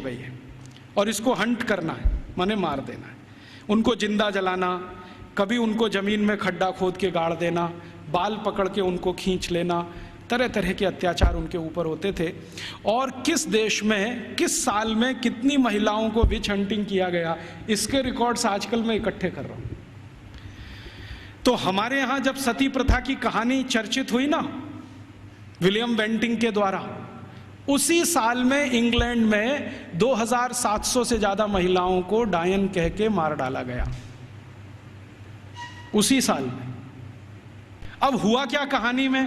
हो गई है और इसको हंट करना है, माने मार देना है। उनको जिंदा जलाना, कभी उनको जमीन में खड्डा खोद के गाड़ देना, बाल पकड़ के उनको खींच लेना, तरह तरह के अत्याचार उनके ऊपर होते थे। और किस देश में किस साल में कितनी महिलाओं को विच हंटिंग किया गया, इसके रिकॉर्ड्स आजकल मैं इकट्ठे कर रहा हूं। तो हमारे यहां जब सती प्रथा की कहानी चर्चित हुई ना विलियम बेंटिंक के द्वारा, उसी साल में इंग्लैंड में 2700 से ज्यादा महिलाओं को डायन कह के मार डाला गया, उसी साल में। अब हुआ क्या कहानी में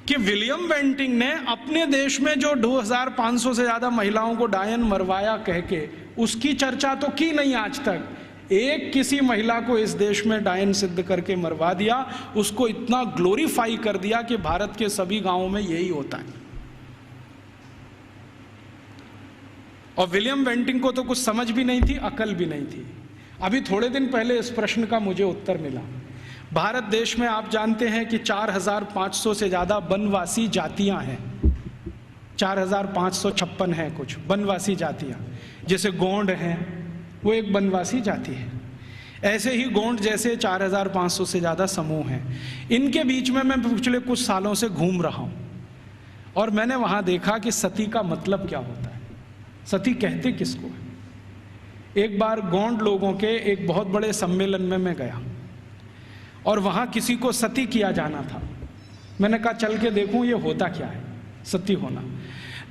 कि विलियम बेंटिंक ने अपने देश में जो 2500 से ज्यादा महिलाओं को डायन मरवाया कह के, उसकी चर्चा तो की नहीं आज तक। एक किसी महिला को इस देश में डायन सिद्ध करके मरवा दिया, उसको इतना ग्लोरीफाई कर दिया कि भारत के सभी गांवों में यही होता है। और विलियम बेंटिंक को तो कुछ समझ भी नहीं थी, अकल भी नहीं थी। अभी थोड़े दिन पहले इस प्रश्न का मुझे उत्तर मिला। भारत देश में आप जानते हैं कि 4500 से ज्यादा वनवासी जातियां हैं, 4556 हैं कुछ वनवासी जातियां। जैसे गोंड हैं, वो एक वनवासी जाति है। ऐसे ही गोंड जैसे 4500 से ज्यादा समूह हैं। इनके बीच में मैं पिछले कुछ सालों से घूम रहा हूं और मैंने वहां देखा कि सती का मतलब क्या होता है, सती कहते किसको है। एक बार गोंड लोगों के एक बहुत बड़े सम्मेलन में मैं गया और वहां किसी को सती किया जाना था। मैंने कहा चल के देखूं ये होता क्या है सती होना।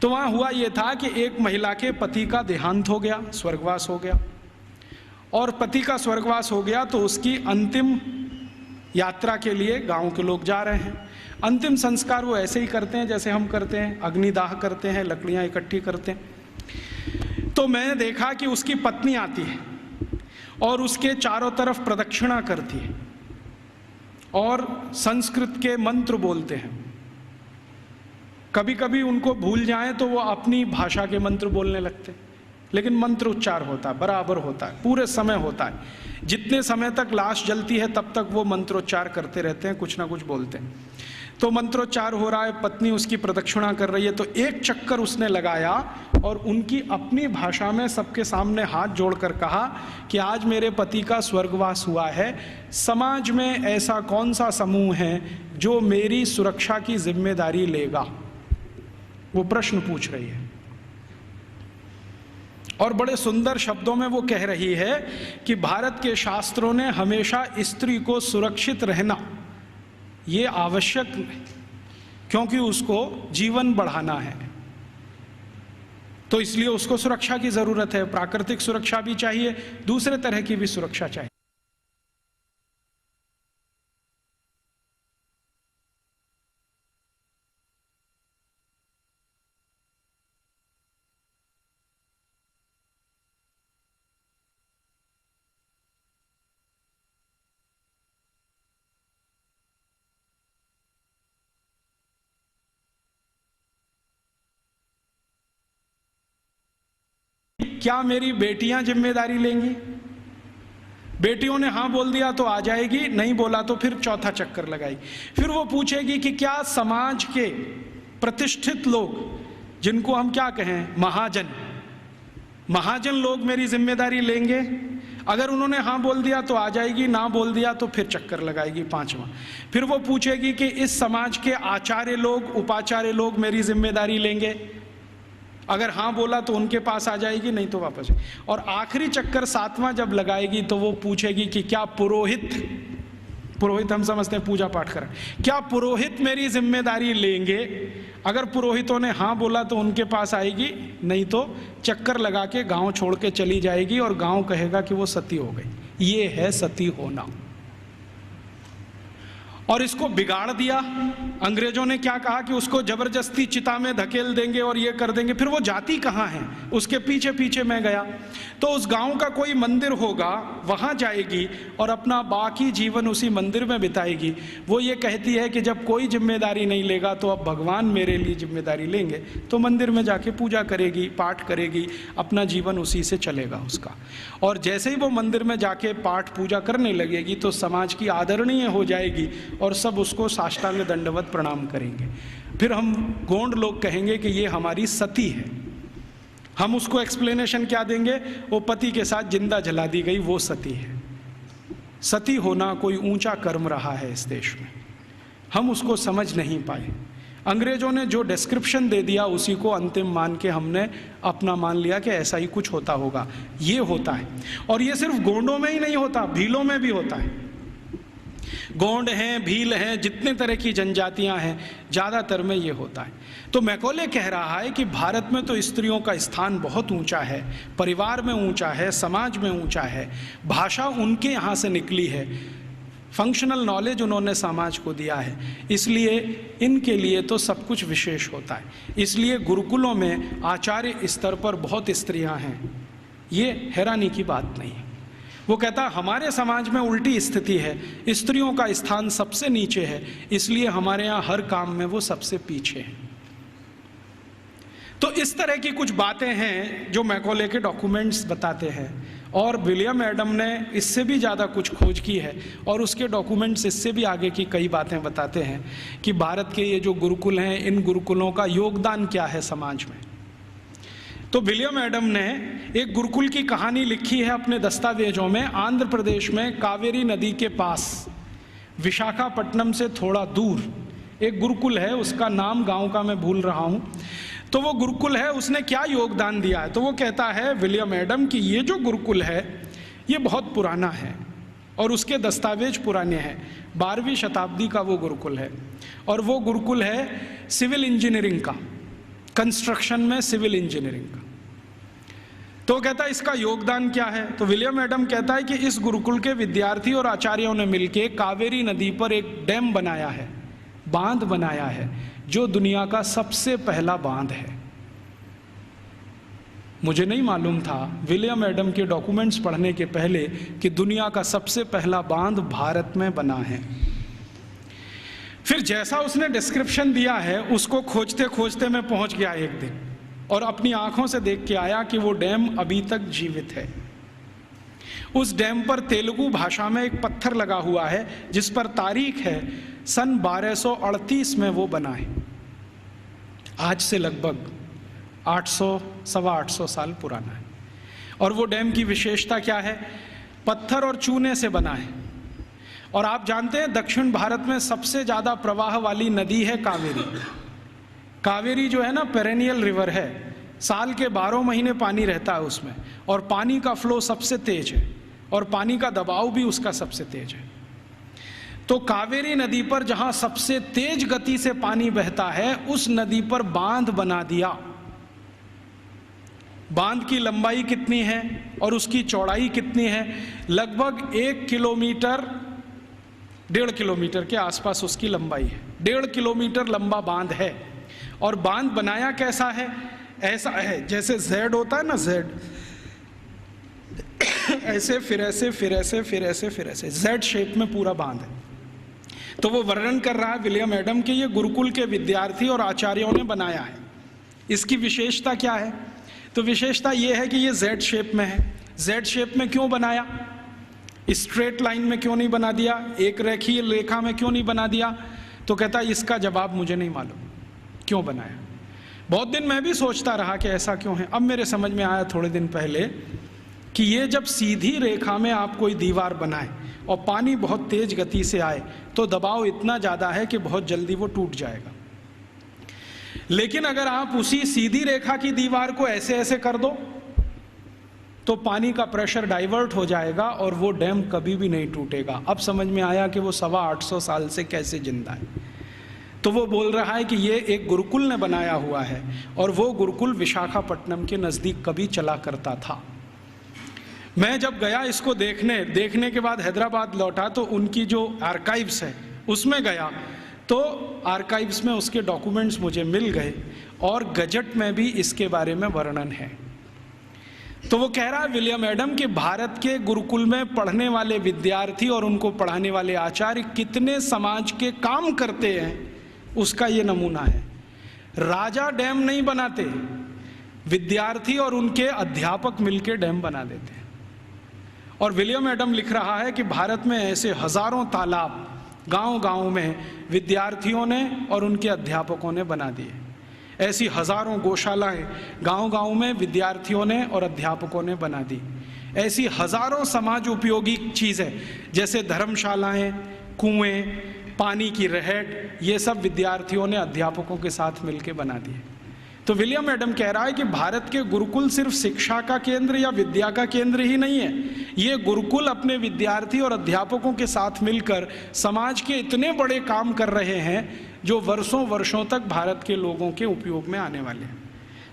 तो वहां हुआ ये था कि एक महिला के पति का देहांत हो गया, स्वर्गवास हो गया, और पति का स्वर्गवास हो गया तो उसकी अंतिम यात्रा के लिए गांव के लोग जा रहे हैं। अंतिम संस्कार वो ऐसे ही करते हैं जैसे हम करते हैं, अग्निदाह करते हैं, लकड़ियां इकट्ठी करते हैं। तो मैंने देखा कि उसकी पत्नी आती है और उसके चारों तरफ प्रदक्षिणा करती है और संस्कृत के मंत्र बोलते हैं। कभी कभी उनको भूल जाएं तो वो अपनी भाषा के मंत्र बोलने लगते हैं, लेकिन मंत्र उच्चार होता है, बराबर होता है, पूरे समय होता है। जितने समय तक लाश जलती है तब तक वो मंत्रोच्चार करते रहते हैं, कुछ ना कुछ बोलते हैं। तो मंत्रोच्चार हो रहा है, पत्नी उसकी प्रदक्षिणा कर रही है, तो एक चक्कर उसने लगाया और उनकी अपनी भाषा में सबके सामने हाथ जोड़कर कहा कि आज मेरे पति का स्वर्गवास हुआ है, समाज में ऐसा कौन सा समूह है जो मेरी सुरक्षा की जिम्मेदारी लेगा। वो प्रश्न पूछ रही है और बड़े सुंदर शब्दों में वो कह रही है कि भारत के शास्त्रों ने हमेशा स्त्री को सुरक्षित रहना ये आवश्यक है क्योंकि उसको जीवन बढ़ाना है, तो इसलिए उसको सुरक्षा की जरूरत है। प्राकृतिक सुरक्षा भी चाहिए, दूसरे तरह की भी सुरक्षा चाहिए। क्या मेरी बेटियां जिम्मेदारी लेंगी? बेटियों ने हाँ बोल दिया तो आ जाएगी, नहीं बोला तो फिर चौथा चक्कर लगाएगी। फिर वो पूछेगी कि क्या समाज के प्रतिष्ठित लोग, जिनको हम क्या कहें महाजन लोग मेरी जिम्मेदारी लेंगे? अगर उन्होंने हाँ बोल दिया तो आ जाएगी, ना बोल दिया तो फिर चक्कर लगाएगी पांचवा। फिर वो पूछेगी कि इस समाज के आचार्य लोग, उपाचार्य लोग मेरी जिम्मेदारी लेंगे? अगर हाँ बोला तो उनके पास आ जाएगी, नहीं तो वापस। और आखिरी चक्कर सातवां जब लगाएगी तो वो पूछेगी कि क्या पुरोहित हम समझते हैं पूजा पाठ करें, क्या पुरोहित मेरी जिम्मेदारी लेंगे? अगर पुरोहितों ने हाँ बोला तो उनके पास आएगी, नहीं तो चक्कर लगा के गांव छोड़ के चली जाएगी और गांव कहेगा कि वो सती हो गई। ये है सती होना। और इसको बिगाड़ दिया अंग्रेजों ने। क्या कहा कि उसको जबरदस्ती चिता में धकेल देंगे और ये कर देंगे। फिर वो जाती कहाँ है, उसके पीछे पीछे मैं गया तो उस गांव का कोई मंदिर होगा, वहां जाएगी और अपना बाकी जीवन उसी मंदिर में बिताएगी। वो ये कहती है कि जब कोई जिम्मेदारी नहीं लेगा तो अब भगवान मेरे लिए जिम्मेदारी लेंगे, तो मंदिर में जाके पूजा करेगी, पाठ करेगी, अपना जीवन उसी से चलेगा उसका। और जैसे ही वो मंदिर में जाके पाठ पूजा करने लगेगी तो समाज की आदरणीय हो जाएगी और सब उसको साष्टांग दंडवत प्रणाम करेंगे। फिर हम गोंड लोग कहेंगे कि ये हमारी सती है। हम उसको एक्सप्लेनेशन क्या देंगे? वो पति के साथ जिंदा जला दी गई, वो सती है। सती होना कोई ऊंचा कर्म रहा है इस देश में, हम उसको समझ नहीं पाए। अंग्रेजों ने जो डिस्क्रिप्शन दे दिया उसी को अंतिम मान के हमने अपना मान लिया कि ऐसा ही कुछ होता होगा। ये होता है, और ये सिर्फ गोंडों में ही नहीं होता, भीलों में भी होता है। गोंड हैं, भील हैं, जितने तरह की जनजातियां हैं, ज़्यादातर में ये होता है। तो मैकॉले कह रहा है कि भारत में तो स्त्रियों का स्थान बहुत ऊंचा है, परिवार में ऊंचा है, समाज में ऊंचा है, भाषा उनके यहाँ से निकली है, फंक्शनल नॉलेज उन्होंने समाज को दिया है, इसलिए इनके लिए तो सब कुछ विशेष होता है। इसलिए गुरुकुलों में आचार्य स्तर पर बहुत स्त्रियां हैं, ये हैरानी की बात नहीं है। वो कहता हमारे समाज में उल्टी स्थिति है, स्त्रियों का स्थान सबसे नीचे है, इसलिए हमारे यहाँ हर काम में वो सबसे पीछे है। तो इस तरह की कुछ बातें हैं जो मैकॉले के डॉक्यूमेंट्स बताते हैं, और विलियम एडम ने इससे भी ज़्यादा कुछ खोज की है, और उसके डॉक्यूमेंट्स इससे भी आगे की कई बातें बताते हैं कि भारत के ये जो गुरुकुल हैं, इन गुरुकुलों का योगदान क्या है समाज में। तो विलियम एडम ने एक गुरुकुल की कहानी लिखी है अपने दस्तावेजों में। आंध्र प्रदेश में कावेरी नदी के पास, विशाखापट्टनम से थोड़ा दूर एक गुरुकुल है, उसका नाम गांव का मैं भूल रहा हूं। तो वो गुरुकुल है, उसने क्या योगदान दिया है? तो वो कहता है विलियम एडम कि ये जो गुरुकुल है ये बहुत पुराना है, और उसके दस्तावेज पुराने हैं। 12वीं शताब्दी का वो गुरुकुल है, और वो गुरुकुल है सिविल इंजीनियरिंग का, कंस्ट्रक्शन में सिविल इंजीनियरिंग का। तो कहता है इसका योगदान क्या है? तो विलियम एडम कहता है कि इस गुरुकुल के विद्यार्थी और आचार्यों ने मिलकर कावेरी नदी पर एक डैम बनाया है, बांध बनाया है, जो दुनिया का सबसे पहला बांध है। मुझे नहीं मालूम था विलियम एडम के डॉक्यूमेंट्स पढ़ने के पहले कि दुनिया का सबसे पहला बांध भारत में बना है। फिर जैसा उसने डिस्क्रिप्शन दिया है उसको खोजते खोजते मैं पहुंच गया एक दिन, और अपनी आंखों से देख के आया कि वो डैम अभी तक जीवित है। उस डैम पर तेलुगु भाषा में एक पत्थर लगा हुआ है जिस पर तारीख है सन 1238 में वो बना है। आज से लगभग 800-825 साल पुराना है। और वो डैम की विशेषता क्या है? पत्थर और चूने से बना है। और आप जानते हैं दक्षिण भारत में सबसे ज्यादा प्रवाह वाली नदी है कावेरी। कावेरी जो है ना, पेरेनियल रिवर है, साल के 12 महीने पानी रहता है उसमें, और पानी का फ्लो सबसे तेज है, और पानी का दबाव भी उसका सबसे तेज है। तो कावेरी नदी पर जहां सबसे तेज गति से पानी बहता है, उस नदी पर बांध बना दिया। बांध की लंबाई कितनी है और उसकी चौड़ाई कितनी है? लगभग 1 किलोमीटर, 1.5 किलोमीटर के आसपास उसकी लंबाई है। 1.5 किलोमीटर लंबा बांध है। और बांध बनाया कैसा है? ऐसा है जैसे जेड होता है ना, जेड, ऐसे फिर ऐसे फिर ऐसे फिर ऐसे फिर ऐसे, जेड शेप में पूरा बांध है। तो वो वर्णन कर रहा है विलियम एडम कि ये गुरुकुल के विद्यार्थी और आचार्यों ने बनाया है। इसकी विशेषता क्या है? तो विशेषता ये है कि ये जेड शेप में है। जेड शेप में क्यों बनाया? स्ट्रेट लाइन में क्यों नहीं बना दिया? एक रेखीय रेखा में क्यों नहीं बना दिया? तो कहता है इसका जवाब मुझे नहीं मालूम क्यों बनाया। बहुत दिन मैं भी सोचता रहा कि ऐसा क्यों है। अब मेरे समझ में आया थोड़े दिन पहले कि ये जब सीधी रेखा में आप कोई दीवार बनाए और पानी बहुत तेज गति से आए तो दबाव इतना ज़्यादा है कि बहुत जल्दी वो टूट जाएगा। लेकिन अगर आप उसी सीधी रेखा की दीवार को ऐसे ऐसे कर दो तो पानी का प्रेशर डाइवर्ट हो जाएगा और वो डैम कभी भी नहीं टूटेगा। अब समझ में आया कि वो 825 साल से कैसे जिंदा है। तो वो बोल रहा है कि ये एक गुरुकुल ने बनाया हुआ है, और वो गुरुकुल विशाखापट्टनम के नज़दीक कभी चला करता था। मैं जब गया इसको देखने के बाद हैदराबाद लौटा तो उनकी जो आर्काइव्स है उसमें गया, तो आर्काइव्स में उसके डॉक्यूमेंट्स मुझे मिल गए, और गजट में भी इसके बारे में वर्णन है। तो वो कह रहा है विलियम एडम कि भारत के गुरुकुल में पढ़ने वाले विद्यार्थी और उनको पढ़ाने वाले आचार्य कितने समाज के काम करते हैं, उसका ये नमूना है। राजा डैम नहीं बनाते, विद्यार्थी और उनके अध्यापक मिलकर डैम बना देते हैं। और विलियम एडम लिख रहा है कि भारत में ऐसे हजारों तालाब गांव-गांव में विद्यार्थियों ने और उनके अध्यापकों ने बना दिए। ऐसी हजारों गौशालाएं गांव-गांव में विद्यार्थियों ने और अध्यापकों ने बना दी। ऐसी हजारों समाज उपयोगी चीजें जैसे धर्मशालाएं, कुएं, पानी की रहट, ये सब विद्यार्थियों ने अध्यापकों के साथ मिलकर बना दिए। तो विलियम एडम कह रहा है कि भारत के गुरुकुल सिर्फ शिक्षा का केंद्र या विद्या का केंद्र ही नहीं है, ये गुरुकुल अपने विद्यार्थी और अध्यापकों के साथ मिलकर समाज के इतने बड़े काम कर रहे हैं जो वर्षों वर्षों तक भारत के लोगों के उपयोग में आने वाले हैं।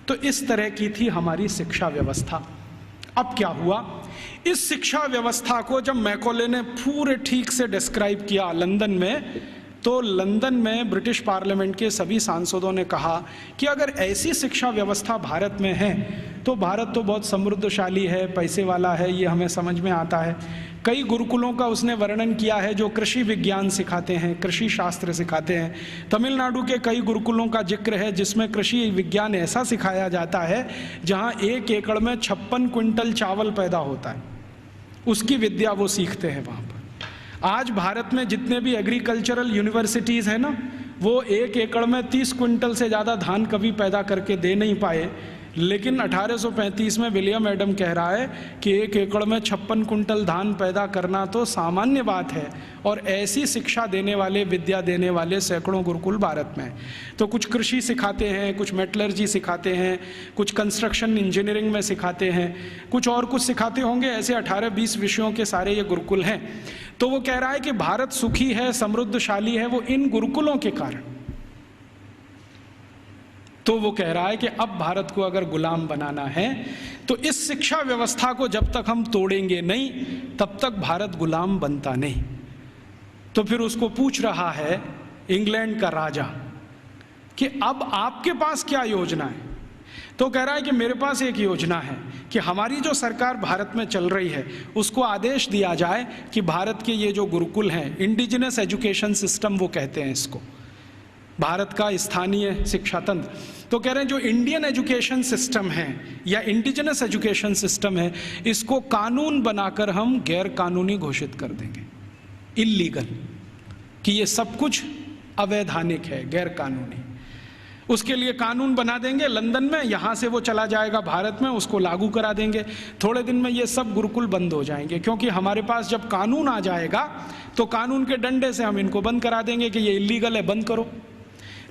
तो इस तरह की थी हमारी शिक्षा व्यवस्था। अब क्या हुआ, इस शिक्षा व्यवस्था को जब मैकॉले ने पूरे ठीक से डिस्क्राइब किया लंदन में, तो लंदन में ब्रिटिश पार्लियामेंट के सभी सांसदों ने कहा कि अगर ऐसी शिक्षा व्यवस्था भारत में है तो भारत तो बहुत समृद्धशाली है, पैसे वाला है, ये हमें समझ में आता है। कई गुरुकुलों का उसने वर्णन किया है जो कृषि विज्ञान सिखाते हैं, कृषि शास्त्र सिखाते हैं। तमिलनाडु के कई गुरुकुलों का जिक्र है जिसमें कृषि विज्ञान ऐसा सिखाया जाता है जहां 1 एकड़ में 56 क्विंटल चावल पैदा होता है, उसकी विद्या वो सीखते हैं वहां पर। आज भारत में जितने भी एग्रीकल्चरल यूनिवर्सिटीज़ हैं ना, वो 1 एकड़ में 30 क्विंटल से ज़्यादा धान कभी पैदा करके दे नहीं पाए, लेकिन 1835 में विलियम एडम कह रहा है कि 1 एकड़ में 56 कुंटल धान पैदा करना तो सामान्य बात है। और ऐसी शिक्षा देने वाले, विद्या देने वाले सैकड़ों गुरुकुल भारत में। तो कुछ कृषि सिखाते हैं, कुछ मेटलर्जी सिखाते हैं, कुछ कंस्ट्रक्शन इंजीनियरिंग में सिखाते हैं, कुछ और कुछ सिखाते होंगे। ऐसे 18-20 विषयों के सारे ये गुरुकुल हैं। तो वो कह रहा है कि भारत सुखी है, समृद्धशाली है, वो इन गुरुकुलों के कारण। तो वो कह रहा है कि अब भारत को अगर गुलाम बनाना है तो इस शिक्षा व्यवस्था को जब तक हम तोड़ेंगे नहीं तब तक भारत गुलाम बनता नहीं। तो फिर उसको पूछ रहा है इंग्लैंड का राजा कि अब आपके पास क्या योजना है। तो कह रहा है कि मेरे पास एक योजना है कि हमारी जो सरकार भारत में चल रही है उसको आदेश दिया जाए कि भारत के ये जो गुरुकुल हैं, इंडिजिनस एजुकेशन सिस्टम वो कहते हैं इसको, भारत का स्थानीय शिक्षा तंत्र। तो कह रहे हैं जो इंडियन एजुकेशन सिस्टम है या इंडिजिनस एजुकेशन सिस्टम है, इसको कानून बनाकर हम गैर कानूनी घोषित कर देंगे, इल्लीगल, कि ये सब कुछ अवैधानिक है, गैर कानूनी। उसके लिए कानून बना देंगे लंदन में, यहाँ से वो चला जाएगा भारत में, उसको लागू करा देंगे। थोड़े दिन में ये सब गुरुकुल बंद हो जाएंगे, क्योंकि हमारे पास जब कानून आ जाएगा तो कानून के डंडे से हम इनको बंद करा देंगे कि ये इल्लीगल है, बंद करो।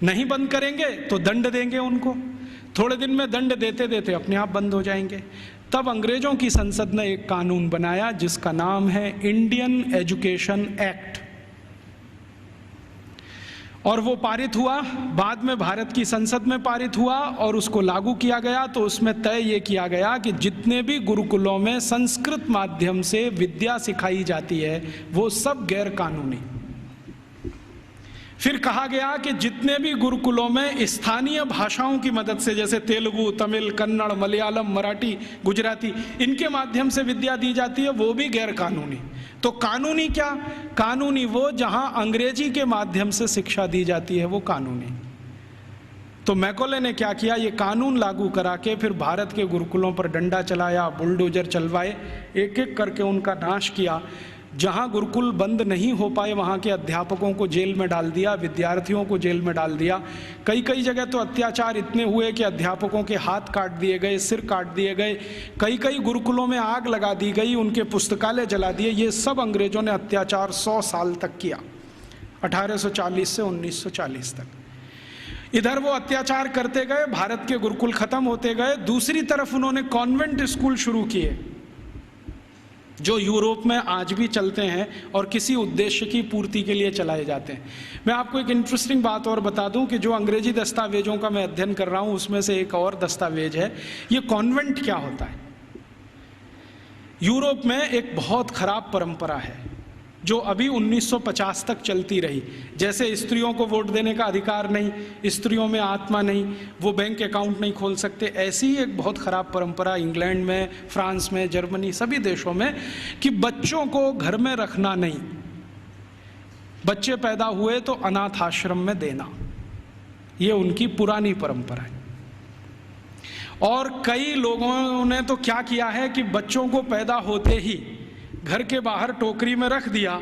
नहीं बंद करेंगे तो दंड देंगे उनको। थोड़े दिन में दंड देते देते अपने आप बंद हो जाएंगे। तब अंग्रेजों की संसद ने एक कानून बनाया जिसका नाम है इंडियन एजुकेशन एक्ट, और वो पारित हुआ, बाद में भारत की संसद में पारित हुआ और उसको लागू किया गया। तो उसमें तय ये किया गया कि जितने भी गुरुकुलों में संस्कृत माध्यम से विद्या सिखाई जाती है वो सब गैर कानूनी। फिर कहा गया कि जितने भी गुरुकुलों में स्थानीय भाषाओं की मदद से, जैसे तेलुगु, तमिल, कन्नड़, मलयालम, मराठी, गुजराती, इनके माध्यम से विद्या दी जाती है, वो भी गैर कानूनी। तो कानूनी क्या? कानूनी वो जहां अंग्रेजी के माध्यम से शिक्षा दी जाती है, वो कानूनी। तो मैकॉले ने क्या किया, ये कानून लागू करा के फिर भारत के गुरुकुलों पर डंडा चलाया, बुलडोजर चलवाए, एक एक करके उनका नाश किया। जहां गुरुकुल बंद नहीं हो पाए वहां के अध्यापकों को जेल में डाल दिया, विद्यार्थियों को जेल में डाल दिया। कई कई जगह तो अत्याचार इतने हुए कि अध्यापकों के हाथ काट दिए गए, सिर काट दिए गए। कई कई गुरुकुलों में आग लगा दी गई, उनके पुस्तकालय जला दिए। ये सब अंग्रेजों ने अत्याचार 100 साल तक किया, 1840 से 1940 तक। इधर वो अत्याचार करते गए, भारत के गुरुकुल खत्म होते गए। दूसरी तरफ उन्होंने कॉन्वेंट स्कूल शुरू किए जो यूरोप में आज भी चलते हैं और किसी उद्देश्य की पूर्ति के लिए चलाए जाते हैं। मैं आपको एक इंटरेस्टिंग बात और बता दूं कि जो अंग्रेजी दस्तावेजों का मैं अध्ययन कर रहा हूं उसमें से एक और दस्तावेज है, ये कॉन्वेंट क्या होता है। यूरोप में एक बहुत खराब परंपरा है जो अभी 1950 तक चलती रही। जैसे स्त्रियों को वोट देने का अधिकार नहीं, स्त्रियों में आत्मा नहीं, वो बैंक अकाउंट नहीं खोल सकते, ऐसी ही एक बहुत खराब परंपरा इंग्लैंड में, फ्रांस में, जर्मनी, सभी देशों में, कि बच्चों को घर में रखना नहीं, बच्चे पैदा हुए तो अनाथ आश्रम में देना, ये उनकी पुरानी परंपरा है। और कई लोगों ने तो क्या किया है कि बच्चों को पैदा होते ही घर के बाहर टोकरी में रख दिया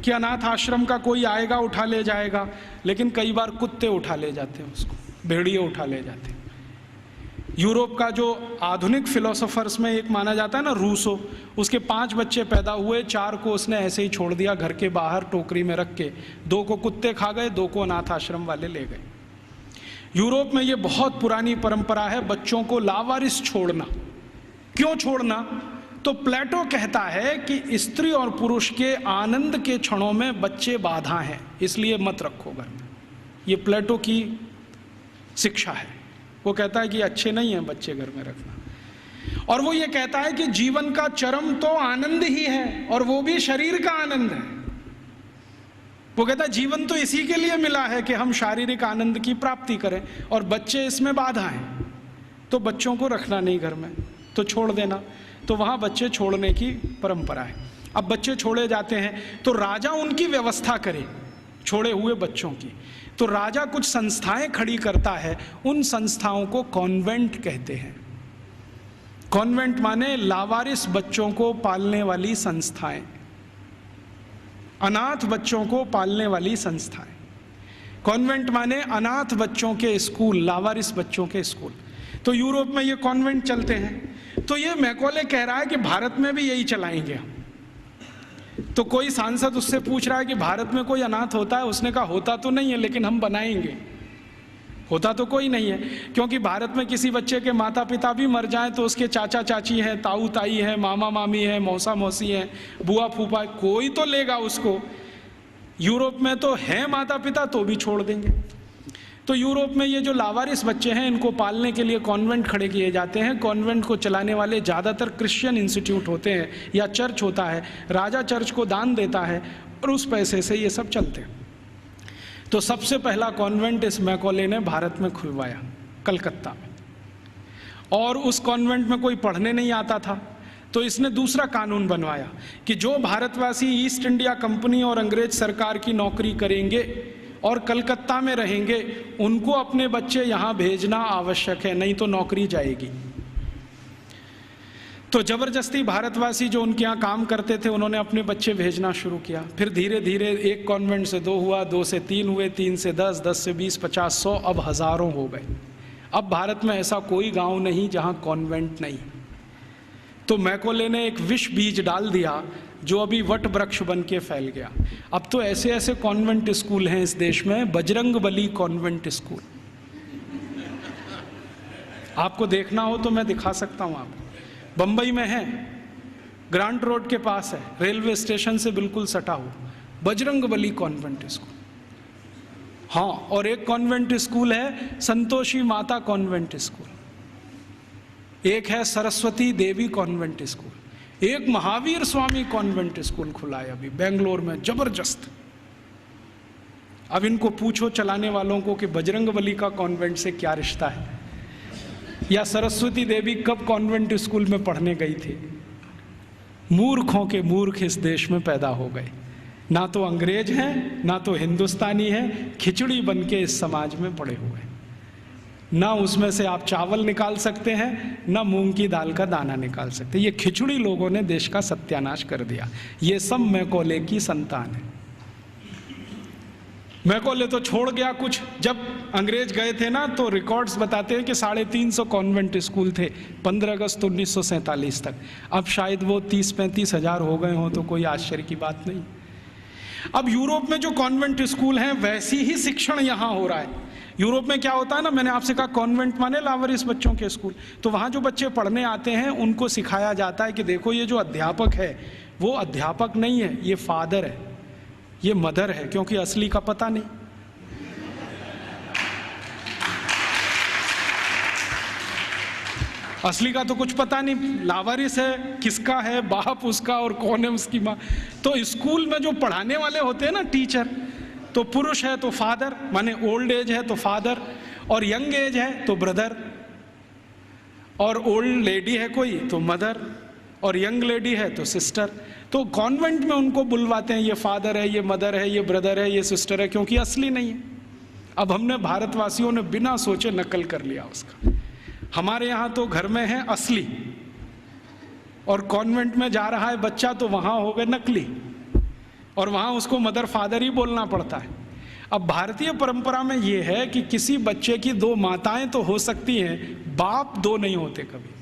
कि अनाथ आश्रम का कोई आएगा उठा ले जाएगा, लेकिन कई बार कुत्ते उठा ले जाते हैं उसको, भेड़िए उठा ले जाते। यूरोप का जो आधुनिक फिलोसोफर्स में एक माना जाता है ना, रूसो, उसके 5 बच्चे पैदा हुए, 4 को उसने ऐसे ही छोड़ दिया घर के बाहर टोकरी में रख के, 2 को कुत्ते खा गए, 2 को अनाथ आश्रम वाले ले गए। यूरोप में ये बहुत पुरानी परंपरा है बच्चों को लावारिस छोड़ना। क्यों छोड़ना? तो प्लेटो कहता है कि स्त्री और पुरुष के आनंद के क्षणों में बच्चे बाधा हैं, इसलिए मत रखो घर में। ये प्लेटो की शिक्षा है। वो कहता है कि अच्छे नहीं है बच्चे घर में रखना। और वो ये कहता है कि जीवन का चरम तो आनंद ही है, और वो भी शरीर का आनंद है। वो कहता है जीवन तो इसी के लिए मिला है कि हम शारीरिक आनंद की प्राप्ति करें, और बच्चे इसमें बाधा हैं, तो बच्चों को रखना नहीं घर में, तो छोड़ देना। तो वहाँ बच्चे छोड़ने की परंपरा है। अब बच्चे छोड़े जाते हैं तो राजा उनकी व्यवस्था करे छोड़े हुए बच्चों की। तो राजा कुछ संस्थाएं खड़ी करता है, उन संस्थाओं को कॉन्वेंट कहते हैं। कॉन्वेंट माने लावारिस बच्चों को पालने वाली संस्थाएं, अनाथ बच्चों को पालने वाली संस्थाएं। कॉन्वेंट माने अनाथ बच्चों के स्कूल, लावारिस बच्चों के स्कूल। तो यूरोप में ये कॉन्वेंट चलते हैं। तो ये मैकॉले कह रहा है कि भारत में भी यही चलाएंगे हम। तो कोई सांसद उससे पूछ रहा है कि भारत में कोई अनाथ होता है? उसने कहा होता तो नहीं है, लेकिन हम बनाएंगे। होता तो कोई नहीं है, क्योंकि भारत में किसी बच्चे के माता पिता भी मर जाएं तो उसके चाचा चाची हैं, ताऊ ताई हैं, मामा मामी हैं, मौसा मौसी हैं, बुआ फूफा, कोई तो लेगा उसको। यूरोप में तो है माता पिता, तो भी छोड़ देंगे। तो यूरोप में ये जो लावारिस बच्चे हैं, इनको पालने के लिए कॉन्वेंट खड़े किए जाते हैं। कॉन्वेंट को चलाने वाले ज़्यादातर क्रिश्चियन इंस्टीट्यूट होते हैं या चर्च होता है। राजा चर्च को दान देता है और उस पैसे से ये सब चलते हैं। तो सबसे पहला कॉन्वेंट इस मैकॉले ने भारत में खुलवाया, कलकत्ता में। और उस कॉन्वेंट में कोई पढ़ने नहीं आता था, तो इसने दूसरा कानून बनवाया कि जो भारतवासी ईस्ट इंडिया कंपनी और अंग्रेज सरकार की नौकरी करेंगे और कलकत्ता में रहेंगे, उनको अपने बच्चे यहाँ भेजना आवश्यक है, नहीं तो नौकरी जाएगी। तो जबरदस्ती भारतवासी जो उनके यहाँ काम करते थे, उन्होंने अपने बच्चे भेजना शुरू किया। फिर धीरे धीरे एक कॉन्वेंट से 2 हुआ, 2 से 3 हुए, 3 से 10, 10 से 20, 50, 100, अब हजारों हो गए। अब भारत में ऐसा कोई गांव नहीं जहां कॉन्वेंट नहीं। तो मैकॉले ने एक विष बीज डाल दिया जो अभी वट वृक्ष बन के फैल गया। अब तो ऐसे ऐसे कॉन्वेंट स्कूल हैं इस देश में, बजरंगबली कॉन्वेंट स्कूल। आपको देखना हो तो मैं दिखा सकता हूं आपको। बंबई में है, ग्रांट रोड के पास है, रेलवे स्टेशन से बिल्कुल सटा हुआ, बजरंगबली कॉन्वेंट स्कूल। हाँ, और एक कॉन्वेंट स्कूल है संतोषी माता कॉन्वेंट स्कूल, एक है सरस्वती देवी कॉन्वेंट स्कूल, एक महावीर स्वामी कॉन्वेंट स्कूल खुला है अभी बेंगलोर में, जबरदस्त। अब इनको पूछो चलाने वालों को कि बजरंगबली का कॉन्वेंट से क्या रिश्ता है, या सरस्वती देवी कब कॉन्वेंट स्कूल में पढ़ने गई थी। मूर्खों के मूर्ख इस देश में पैदा हो गए, ना तो अंग्रेज हैं ना तो हिंदुस्तानी हैं, खिचड़ी बन के इस समाज में पड़े हुए। ना उसमें से आप चावल निकाल सकते हैं, ना मूंग की दाल का दाना निकाल सकते। ये खिचड़ी लोगों ने देश का सत्यानाश कर दिया। ये सब मैकॉले की संतान है। मैकॉले तो छोड़ गया कुछ। जब अंग्रेज गए थे ना, तो रिकॉर्ड्स बताते हैं कि 350 कॉन्वेंट स्कूल थे 15 अगस्त 1947 तक। अब शायद वो 30-35 हजार हो गए हों, तो कोई आश्चर्य की बात नहीं। अब यूरोप में जो कॉन्वेंट स्कूल हैं, वैसी ही शिक्षण यहाँ हो रहा है। यूरोप में क्या होता है ना, मैंने आपसे कहा कॉन्वेंट माने लावारिस बच्चों के स्कूल। तो वहाँ जो बच्चे पढ़ने आते हैं, उनको सिखाया जाता है कि देखो ये जो अध्यापक है वो अध्यापक नहीं है, ये फादर है, ये मदर है, क्योंकि असली का पता नहीं। असली का तो कुछ पता नहीं, लावारिस है, किसका है बाप उसका और कौन है उसकी माँ। तो स्कूल में जो पढ़ाने वाले होते हैं ना टीचर, तो पुरुष है तो फादर, माने ओल्ड एज है तो फादर, और यंग एज है तो ब्रदर, और ओल्ड लेडी है कोई तो मदर, और यंग लेडी है तो सिस्टर। तो कॉन्वेंट में उनको बुलवाते हैं, ये फादर है, ये मदर है, ये ब्रदर है, ये सिस्टर है, क्योंकि असली नहीं है। अब हमने भारतवासियों ने बिना सोचे नकल कर लिया उसका। हमारे यहाँ तो घर में है असली, और कॉन्वेंट में जा रहा है बच्चा तो वहाँ हो गए नकली, और वहाँ उसको मदर फादर ही बोलना पड़ता है। अब भारतीय परंपरा में यह है कि किसी बच्चे की दो माताएं तो हो सकती हैं, बाप दो नहीं होते कभी।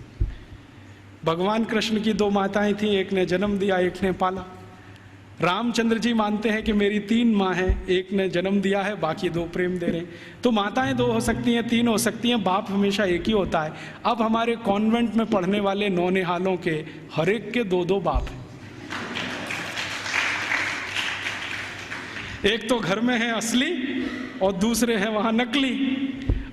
भगवान कृष्ण की दो माताएं थीं, एक ने जन्म दिया, एक ने पाला। रामचंद्र जी मानते हैं कि मेरी 3 माँ हैं, एक ने जन्म दिया है, बाकी 2 प्रेम दे रहे हैं। तो माताएं 2 हो सकती हैं, 3 हो सकती हैं, बाप हमेशा एक ही होता है। अब हमारे कॉन्वेंट में पढ़ने वाले नौनिहालों के हर एक के 2-2 बाप हैं। एक तो घर में है असली और दूसरे हैं वहाँ नकली।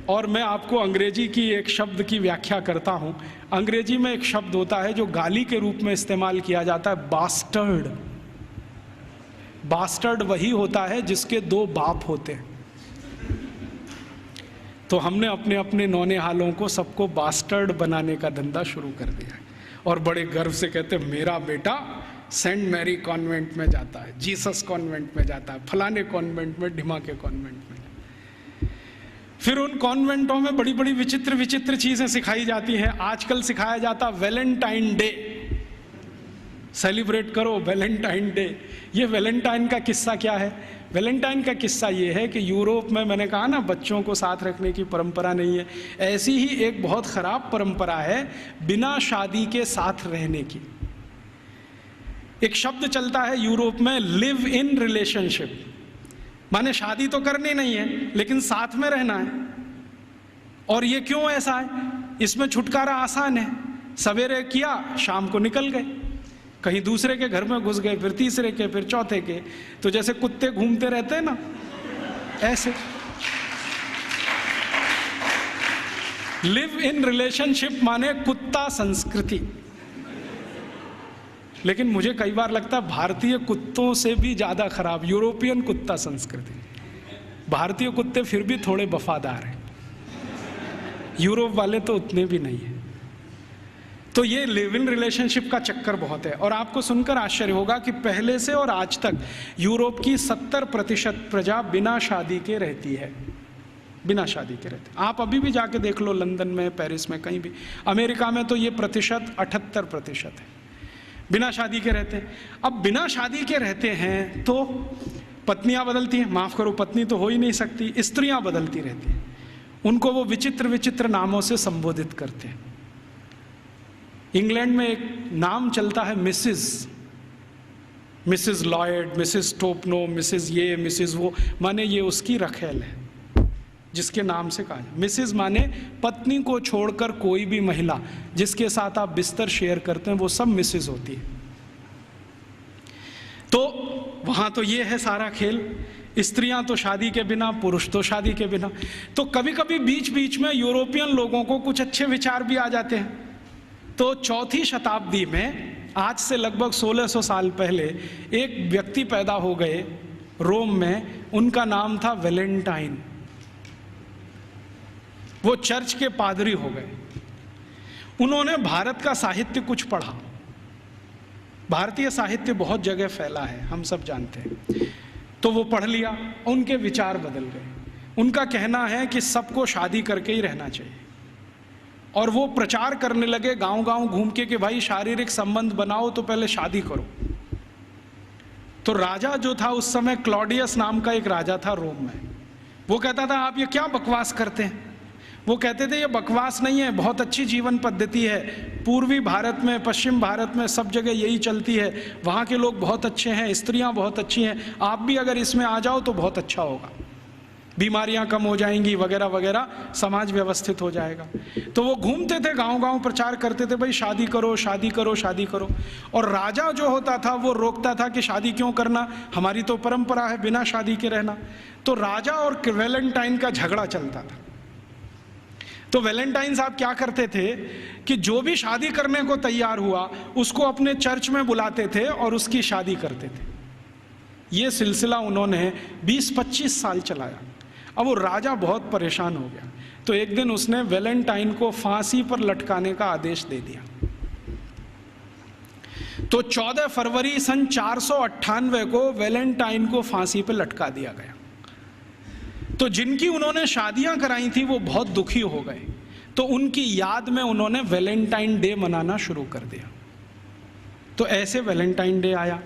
और मैं आपको अंग्रेजी की एक शब्द की व्याख्या करता हूँ। अंग्रेजी में एक शब्द होता है जो गाली के रूप में इस्तेमाल किया जाता है, बास्टर्ड। बास्टर्ड वही होता है जिसके 2 बाप होते हैं। तो हमने अपने अपने नौनिहालों को सबको बास्टर्ड बनाने का धंधा शुरू कर दिया है और बड़े गर्व से कहते हैं मेरा बेटा सेंट मैरी कॉन्वेंट में जाता है, जीसस कॉन्वेंट में जाता है, फलाने कॉन्वेंट में, ढिमाके कॉन्वेंट में। फिर उन कॉन्वेंटों में बड़ी बड़ी विचित्र विचित्र चीजें सिखाई जाती हैं। आजकल सिखाया जाता वैलेंटाइन डे, सेलिब्रेट करो वैलेंटाइन डे। ये वैलेंटाइन का किस्सा क्या है? वैलेंटाइन का किस्सा ये है कि यूरोप में, मैंने कहा ना बच्चों को साथ रखने की परंपरा नहीं है, ऐसी ही एक बहुत खराब परंपरा है बिना शादी के साथ रहने की। एक शब्द चलता है यूरोप में, लिव इन रिलेशनशिप, माने शादी तो करनी नहीं है लेकिन साथ में रहना है। और ये क्यों ऐसा है? इसमें छुटकारा आसान है, सवेरे किया शाम को निकल गए, कहीं दूसरे के घर में घुस गए, फिर तीसरे के, फिर चौथे के। तो जैसे कुत्ते घूमते रहते हैं ना, ऐसे। लिव इन रिलेशनशिप माने कुत्ता संस्कृति। लेकिन मुझे कई बार लगता है भारतीय कुत्तों से भी ज्यादा खराब यूरोपियन कुत्ता संस्कृति। भारतीय कुत्ते फिर भी थोड़े वफादार हैं, यूरोप वाले तो उतने भी नहीं है। तो ये लिव इन रिलेशनशिप का चक्कर बहुत है। और आपको सुनकर आश्चर्य होगा कि पहले से और आज तक यूरोप की 70% प्रजा बिना शादी के रहती है, बिना शादी के रहते। आप अभी भी जाके देख लो, लंदन में, पेरिस में, कहीं भी। अमेरिका में तो ये प्रतिशत 78% है, बिना शादी के रहते हैं। अब बिना शादी के रहते हैं तो पत्नियां बदलती हैं, माफ करो पत्नी तो हो ही नहीं सकती, स्त्रियां बदलती रहती हैं। उनको वो विचित्र विचित्र नामों से संबोधित करते हैं। इंग्लैंड में एक नाम चलता है Mrs Lloyd, Mrs Topno, Mrs ये, मिसेस वो, माने ये उसकी रखेल है जिसके नाम से कहा जाए। मिसेस माने पत्नी को छोड़कर कोई भी महिला जिसके साथ आप बिस्तर शेयर करते हैं वो सब मिसेस होती है। तो वहां तो ये है सारा खेल, स्त्रियां तो शादी के बिना, पुरुष तो शादी के बिना। तो कभी कभी बीच बीच में यूरोपियन लोगों को कुछ अच्छे विचार भी आ जाते हैं। तो 4वीं शताब्दी में, आज से लगभग 1600 साल पहले, एक व्यक्ति पैदा हो गए रोम में, उनका नाम था वैलेंटाइन। वो चर्च के पादरी हो गए। उन्होंने भारत का साहित्य कुछ पढ़ा। भारतीय साहित्य बहुत जगह फैला है, हम सब जानते हैं। तो वो पढ़ लिया, उनके विचार बदल गए। उनका कहना है कि सबको शादी करके ही रहना चाहिए। और वो प्रचार करने लगे गांव गांव घूम के कि भाई शारीरिक संबंध बनाओ तो पहले शादी करो। तो राजा जो था उस समय, क्लॉडियस नाम का एक राजा था रोम में, वो कहता था आप ये क्या बकवास करते हैं। वो कहते थे ये बकवास नहीं है, बहुत अच्छी जीवन पद्धति है, पूर्वी भारत में, पश्चिम भारत में सब जगह यही चलती है, वहाँ के लोग बहुत अच्छे हैं, स्त्रियाँ बहुत अच्छी हैं, आप भी अगर इसमें आ जाओ तो बहुत अच्छा होगा, बीमारियां कम हो जाएंगी वगैरह वगैरह, समाज व्यवस्थित हो जाएगा। तो वो घूमते थे गांव गांव, प्रचार करते थे भाई शादी करो, शादी करो, शादी करो। और राजा जो होता था वो रोकता था कि शादी क्यों करना, हमारी तो परंपरा है बिना शादी के रहना। तो राजा और वैलेंटाइन का झगड़ा चलता था। तो वैलेंटाइन साहब क्या करते थे कि जो भी शादी करने को तैयार हुआ उसको अपने चर्च में बुलाते थे और उसकी शादी करते थे। ये सिलसिला उन्होंने 20-25 साल चलाया। अब वो राजा बहुत परेशान हो गया, तो एक दिन उसने वैलेंटाइन को फांसी पर लटकाने का आदेश दे दिया। तो 14 फरवरी सन 498 को वैलेंटाइन को फांसी पर लटका दिया गया। तो जिनकी उन्होंने शादियां कराई थी वो बहुत दुखी हो गए, तो उनकी याद में उन्होंने वैलेंटाइन डे मनाना शुरू कर दिया। तो ऐसे वैलेंटाइन डे आया।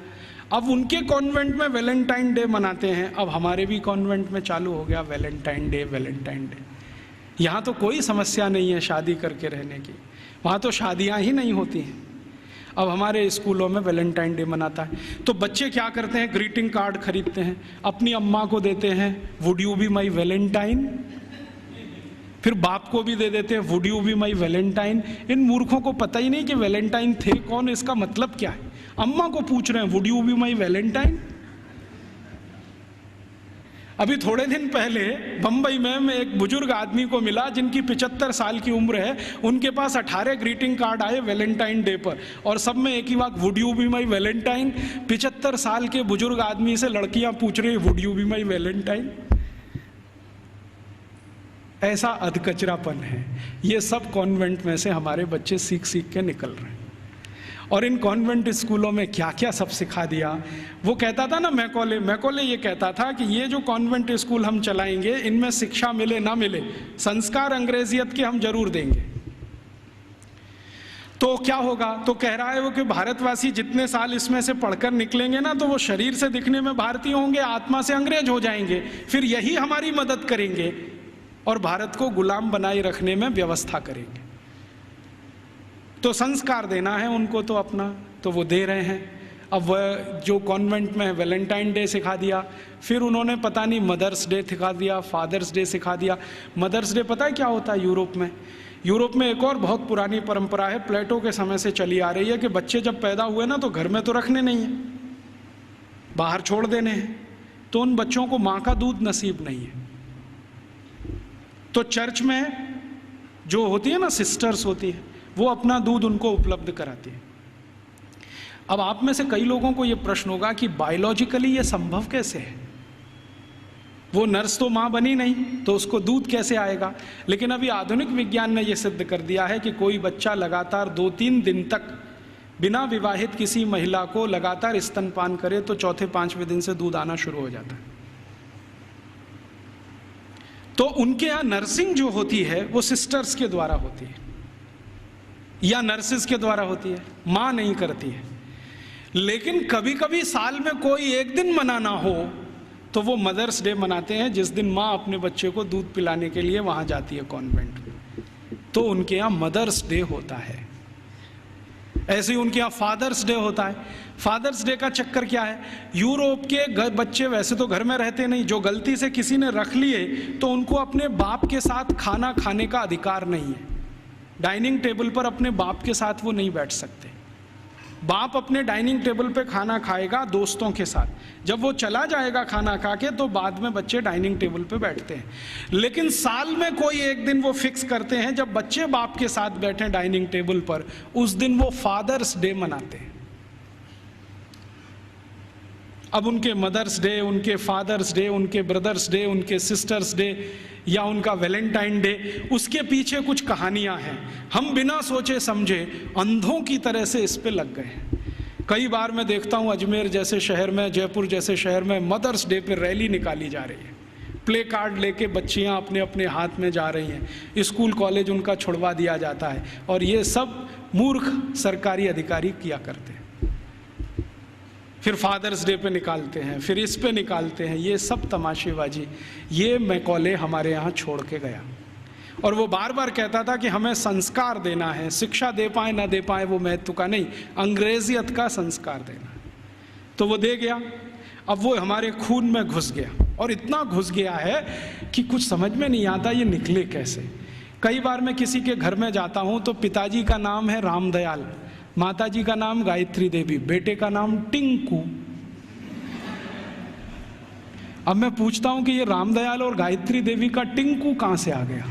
अब उनके कॉन्वेंट में वैलेंटाइन डे मनाते हैं, अब हमारे भी कॉन्वेंट में चालू हो गया वैलेंटाइन डे, वैलेंटाइन डे। यहाँ तो कोई समस्या नहीं है शादी करके रहने की, वहाँ तो शादियाँ ही नहीं होती हैं। अब हमारे स्कूलों में वैलेंटाइन डे मनाता है, तो बच्चे क्या करते हैं, ग्रीटिंग कार्ड खरीदते हैं, अपनी अम्मा को देते हैं, would you be my Valentine, फिर बाप को भी दे देते हैं, would you be my Valentine. इन मूर्खों को पता ही नहीं कि वैलेंटाइन थे कौन, इसका मतलब क्या है। अम्मा को पूछ रहे हैं would you be my Valentine. अभी थोड़े दिन पहले बंबई में मैं एक बुजुर्ग आदमी को मिला जिनकी 75 साल की उम्र है, उनके पास 18 ग्रीटिंग कार्ड आए वैलेंटाइन डे पर, और सब में एक ही बात, would you be my Valentine. 75 साल के बुजुर्ग आदमी से लड़कियां पूछ रही would you be my Valentine. ऐसा अधकचरापन है। ये सब कॉन्वेंट में से हमारे बच्चे सीख सीख के निकल रहे हैं। और इन कॉन्वेंट स्कूलों में क्या क्या सब सिखा दिया। वो कहता था ना मैकॉले ये कहता था कि ये जो कॉन्वेंट स्कूल हम चलाएंगे, इनमें शिक्षा मिले ना मिले, संस्कार अंग्रेजियत के हम जरूर देंगे। तो क्या होगा, तो कह रहा है वो कि भारतवासी जितने साल इसमें से पढ़कर निकलेंगे ना, तो वो शरीर से दिखने में भारतीय होंगे, आत्मा से अंग्रेज हो जाएंगे, फिर यही हमारी मदद करेंगे और भारत को गुलाम बनाए रखने में व्यवस्था करेंगे। तो संस्कार देना है उनको तो अपना, तो वो दे रहे हैं। अब वह जो कॉन्वेंट में वैलेंटाइन डे सिखा दिया, फिर उन्होंने पता नहीं मदर्स डे सिखा दिया, फादर्स डे सिखा दिया। मदर्स डे पता है क्या होता है यूरोप में एक और बहुत पुरानी परंपरा है, प्लेटो के समय से चली आ रही है, कि बच्चे जब पैदा हुए ना तो घर में तो रखने नहीं है, बाहर छोड़ देने हैं, तो उन बच्चों को माँ का दूध नसीब नहीं है। तो चर्च में जो होती है ना, सिस्टर्स होती है, वो अपना दूध उनको उपलब्ध कराती है। अब आप में से कई लोगों को यह प्रश्न होगा कि बायोलॉजिकली ये संभव कैसे है, वो नर्स तो मां बनी नहीं, तो उसको दूध कैसे आएगा। लेकिन अभी आधुनिक विज्ञान ने यह सिद्ध कर दिया है कि कोई बच्चा लगातार 2-3 दिन तक बिना विवाहित किसी महिला को लगातार स्तनपान करे तो चौथे 5वें दिन से दूध आना शुरू हो जाता है। तो उनके यहाँ नर्सिंग जो होती है वो सिस्टर्स के द्वारा होती है या नर्सिस के द्वारा होती है, मां नहीं करती है। लेकिन कभी कभी साल में कोई एक दिन मनाना हो तो वो मदर्स डे मनाते हैं, जिस दिन मां अपने बच्चे को दूध पिलाने के लिए वहां जाती है कॉन्वेंट में, तो उनके यहाँ मदर्स डे होता है। ऐसे ही उनके यहाँ फादर्स डे होता है। फादर्स डे का चक्कर क्या है, यूरोप के बच्चे वैसे तो घर में रहते नहीं, जो गलती से किसी ने रख लिए तो उनको अपने बाप के साथ खाना खाने का अधिकार नहीं है। डाइनिंग टेबल पर अपने बाप के साथ वो नहीं बैठ सकते। बाप अपने डाइनिंग टेबल पे खाना खाएगा दोस्तों के साथ, जब वो चला जाएगा खाना खा के तो बाद में बच्चे डाइनिंग टेबल पे बैठते हैं। लेकिन साल में कोई एक दिन वो फिक्स करते हैं जब बच्चे बाप के साथ बैठे डाइनिंग टेबल पर, उस दिन वो फादर्स डे मनाते हैं। अब उनके मदर्स डे, उनके फादर्स डे, उनके ब्रदर्स डे, उनके सिस्टर्स डे या उनका वैलेंटाइन डे, उसके पीछे कुछ कहानियां हैं। हम बिना सोचे समझे अंधों की तरह से इस पे लग गए हैं। कई बार मैं देखता हूं अजमेर जैसे शहर में, जयपुर जैसे शहर में मदर्स डे पे रैली निकाली जा रही है, प्ले कार्ड लेके बच्चियां अपने अपने हाथ में जा रही हैं, स्कूल कॉलेज उनका छुड़वा दिया जाता है, और ये सब मूर्ख सरकारी अधिकारी किया करते हैं। फिर फादर्स डे पे निकालते हैं, फिर इस पे निकालते हैं, ये सब तमाशेबाजी। ये मैकॉले हमारे यहाँ छोड़ के गया, और वो बार बार कहता था कि हमें संस्कार देना है, शिक्षा दे पाए ना दे पाए वो महत्व का नहीं, अंग्रेजियत का संस्कार देना है। तो वो दे गया। अब वो हमारे खून में घुस गया, और इतना घुस गया है कि कुछ समझ में नहीं आता ये निकले कैसे। कई बार मैं किसी के घर में जाता हूँ तो पिताजी का नाम है रामदयाल, माताजी का नाम गायत्री देवी, बेटे का नाम टिंकू। अब मैं पूछता हूं कि ये रामदयाल और गायत्री देवी का टिंकू कहां से आ गया,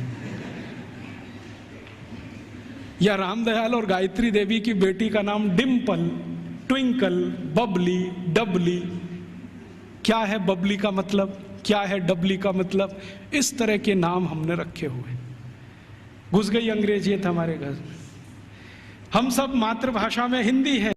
या रामदयाल और गायत्री देवी की बेटी का नाम डिम्पल, ट्विंकल, बबली, डबली। क्या है बबली का मतलब, क्या है डबली का मतलब, इस तरह के नाम हमने रखे हुए। घुस गई अंग्रेजियत हमारे घर में। हम सब मातृभाषा में हिंदी है,